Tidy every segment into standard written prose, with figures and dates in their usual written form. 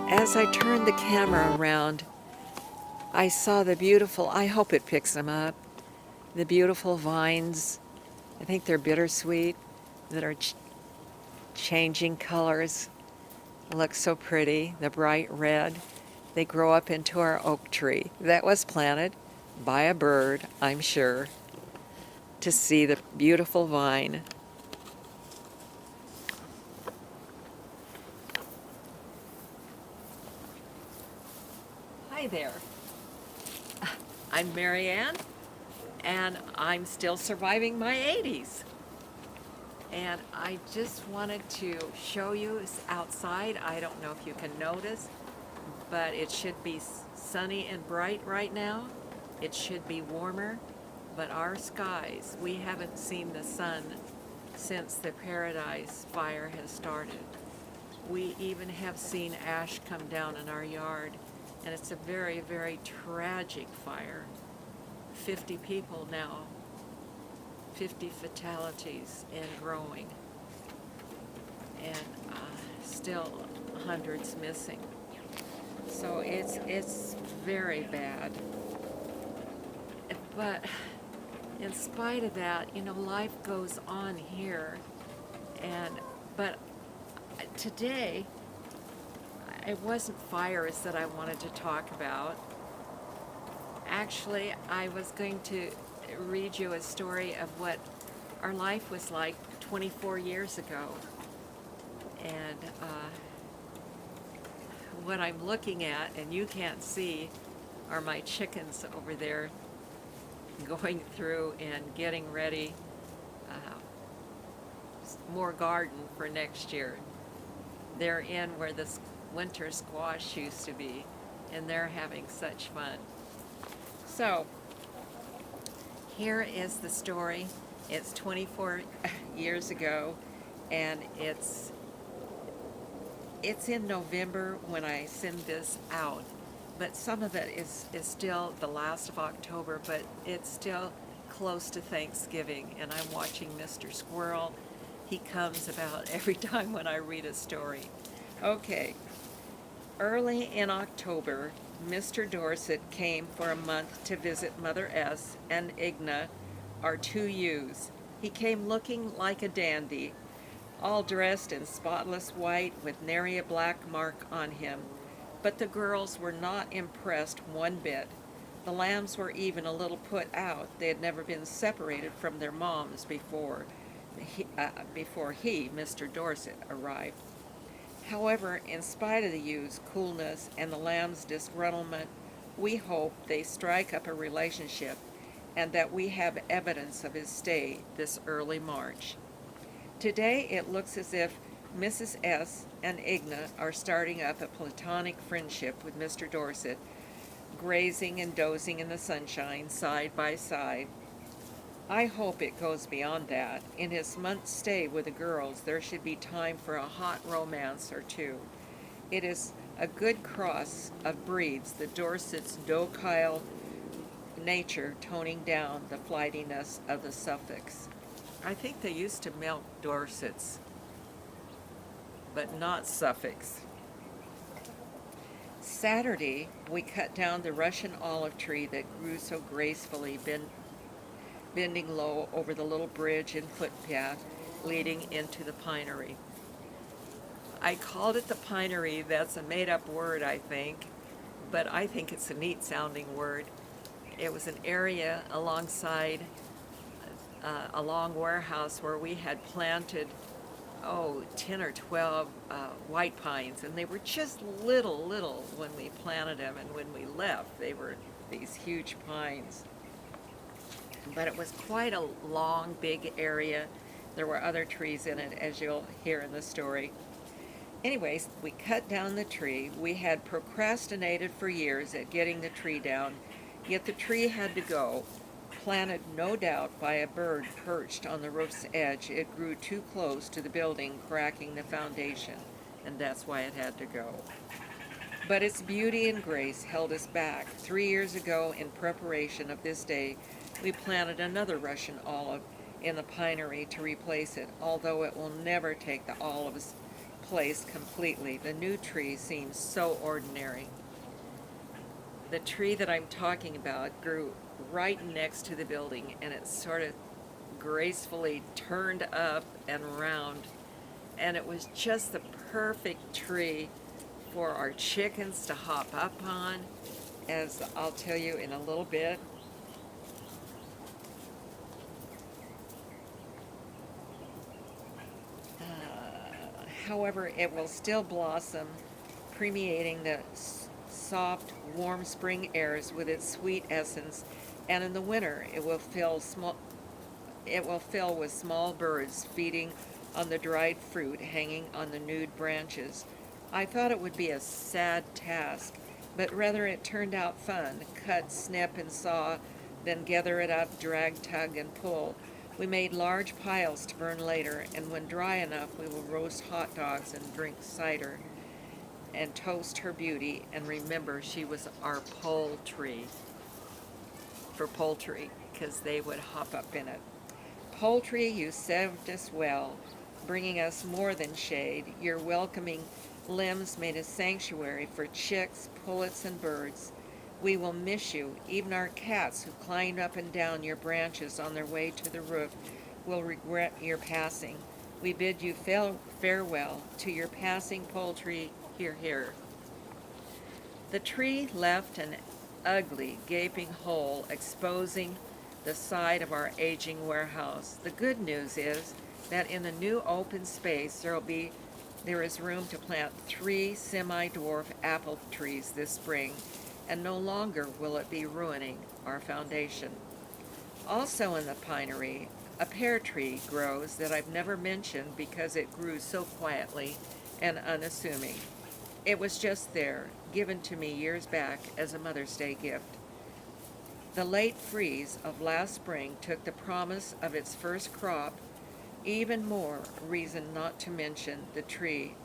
As I turned the camera around, I saw the beautiful, I hope it picks them up, the beautiful vines. I think they're bittersweet that are changing colors. Look so pretty, the bright red. They grow up into our oak tree that was planted by a bird, I'm sure, to see the beautiful vine. Hi there. I'm Marianne, and I'm still surviving my 80s. And I just wanted to show you outside. I don't know if you can notice, but it should be sunny and bright right now. It should be warmer, but our skies, we haven't seen the sun since the Paradise fire has started. We even have seen ash come down in our yard, and it's a very, very tragic fire. 50 people now, 50 fatalities and growing, and still hundreds missing. So it's very bad. But in spite of that, life goes on here. But today, it wasn't fires that I wanted to talk about. Actually, I was going to read you a story of what our life was like 24 years ago. And what I'm looking at, and you can't see, are my chickens over there going through and getting ready more garden for next year. They're in where this winter squash used to be, and they're having such fun. So, here is the story. It's 24 years ago, and it's in November when I send this out, but some of it is still the last of October, but it's still close to Thanksgiving, and I'm watching Mr. Squirrel. He comes about every time when I read a story. Okay, early in October, Mr. Dorset came for a month to visit Mother S. and Igna, our two ewes. He came looking like a dandy, all dressed in spotless white with nary a black mark on him. But the girls were not impressed one bit. The lambs were even a little put out. They had never been separated from their moms before he, Mr. Dorset, arrived. However, in spite of the ewes' coolness and the lambs' disgruntlement, we hope they strike up a relationship and that we have evidence of his stay this early March. Today it looks as if Mrs. S. and Igna are starting up a platonic friendship with Mr. Dorset, grazing and dozing in the sunshine side by side. I hope it goes beyond that. In his month's stay with the girls, there should be time for a hot romance or two. It is a good cross of breeds, the Dorset's docile nature toning down the flightiness of the Suffolks. I think they used to milk Dorsets, but not Suffolks. Saturday, we cut down the Russian olive tree that grew so gracefully, bending low over the little bridge and footpath leading into the pinery. I called it the pinery. That's a made-up word, I think, but I think it's a neat-sounding word. It was an area alongside a long warehouse where we had planted 10 or 12 white pines, and they were just little when we planted them, and when we left they were these huge pines. But it was quite a long, big area. There were other trees in it, as you'll hear in the story. Anyways, we cut down the tree. We had procrastinated for years at getting the tree down, yet the tree had to go. Planted no doubt by a bird perched on the roof's edge, it grew too close to the building, cracking the foundation, and that's why it had to go. But its beauty and grace held us back. 3 years ago, in preparation of this day, we planted another Russian olive in the pinery to replace it, although it will never take the olive's place completely. The new tree seems so ordinary. The tree that I'm talking about grew right next to the building, and it sort of gracefully turned up and round, and it was just the perfect tree for our chickens to hop up on, as I'll tell you in a little bit. However, it will still blossom, permeating the soft, warm spring airs with its sweet essence, and in the winter it will fill with small birds feeding on the dried fruit hanging on the nude branches. I thought it would be a sad task, but rather it turned out fun. Cut, snip, and saw, then gather it up, drag, tug, and pull. We made large piles to burn later, and when dry enough, we will roast hot dogs and drink cider and toast her beauty and remember she was our poultry for poultry, because they would hop up in it. Poultry, you served us well, bringing us more than shade. Your welcoming limbs made a sanctuary for chicks, pullets, and birds. We will miss you. Even our cats who climbed up and down your branches on their way to the roof will regret your passing. We bid you farewell to your passing poultry. Hear, hear. The tree left an ugly, gaping hole exposing the side of our aging warehouse. The good news is that in the new open space there is room to plant 3 semi-dwarf apple trees this spring, and no longer will it be ruining our foundation. Also in the pinery, a pear tree grows that I've never mentioned because it grew so quietly and unassuming. It was just there, given to me years back as a Mother's Day gift. The late freeze of last spring took the promise of its first crop, even more reason not to mention the tree.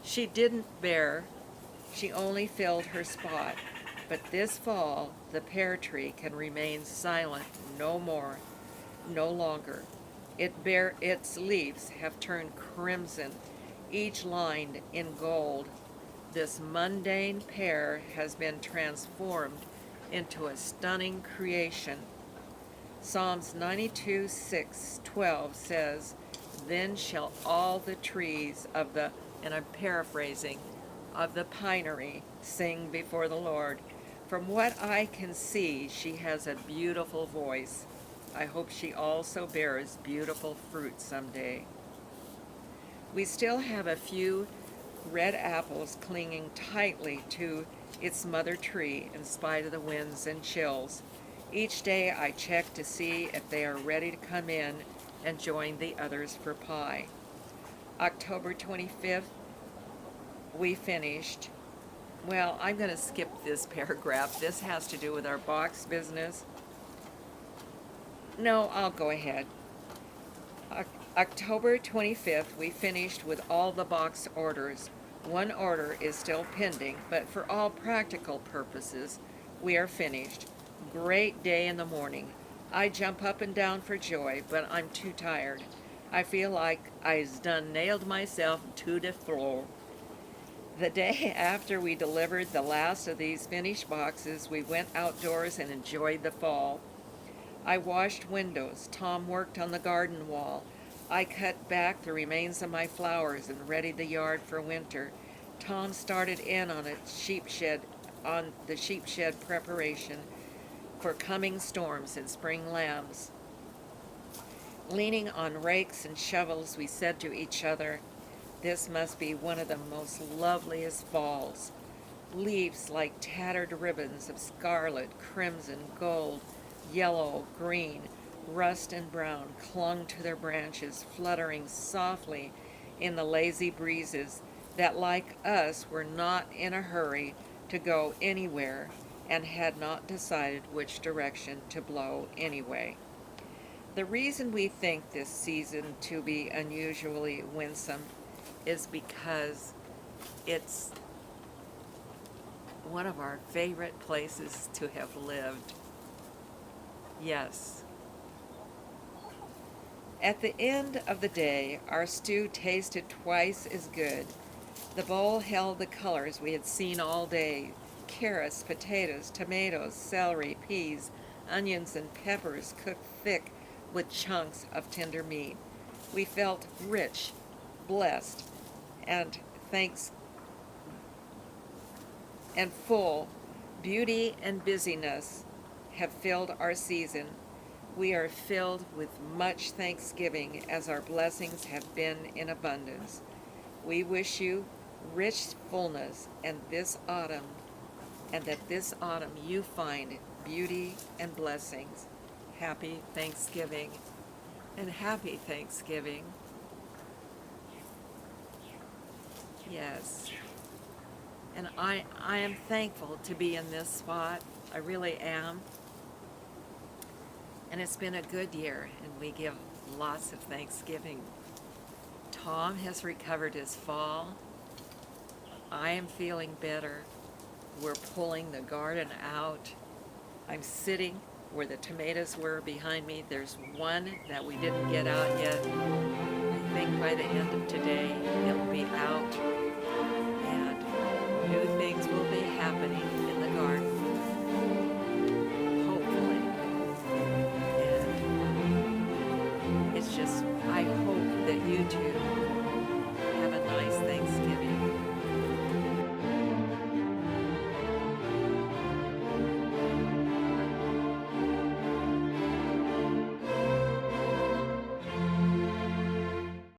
She didn't bear, she only filled her spot. But this fall, the pear tree can remain silent no more, no longer. Its leaves have turned crimson, each lined in gold. This mundane pear has been transformed into a stunning creation. Psalms 92:6-12 says, "Then shall all the trees of the," and I'm paraphrasing, "of the pinery sing before the Lord." From what I can see, she has a beautiful voice. I hope she also bears beautiful fruit someday. We still have a few red apples clinging tightly to its mother tree in spite of the winds and chills. Each day I check to see if they are ready to come in and join the others for pie. October 25th, we finished. Well, I'm going to skip this paragraph. This has to do with our box business. No, I'll go ahead. October 25th, we finished with all the box orders. One order is still pending, but for all practical purposes, we are finished. Great day in the morning. I jump up and down for joy, but I'm too tired. I feel like I's done nailed myself to the floor. The day after we delivered the last of these finished boxes, we went outdoors and enjoyed the fall. I washed windows. Tom worked on the garden wall. I cut back the remains of my flowers and readied the yard for winter. Tom started in on the sheep shed preparation for coming storms and spring lambs. Leaning on rakes and shovels, we said to each other, "This must be one of the most loveliest falls." Leaves like tattered ribbons of scarlet, crimson, gold, yellow, green, rust and brown clung to their branches, fluttering softly in the lazy breezes that, like us, were not in a hurry to go anywhere and had not decided which direction to blow anyway. The reason we think this season to be unusually winsome is because it's one of our favorite places to have lived. Yes. At the end of the day, our stew tasted twice as good The bowl held the colors we had seen all day: carrots, potatoes, tomatoes, celery, peas, onions, and peppers cooked thick with chunks of tender meat. We felt rich, blessed, and thanks and full. Beauty and busyness have filled our season. We are filled with much thanksgiving as our blessings have been in abundance. We wish you rich fullness and that this autumn you find beauty and blessings. Happy Thanksgiving and happy Thanksgiving. Yes. And I am thankful to be in this spot. I really am. And it's been a good year, and we give lots of thanksgiving. Tom has recovered his fall. I am feeling better. We're pulling the garden out. I'm sitting where the tomatoes were behind me. There's one that we didn't get out yet. I think by the end of today, it will be out, and new things will be happening.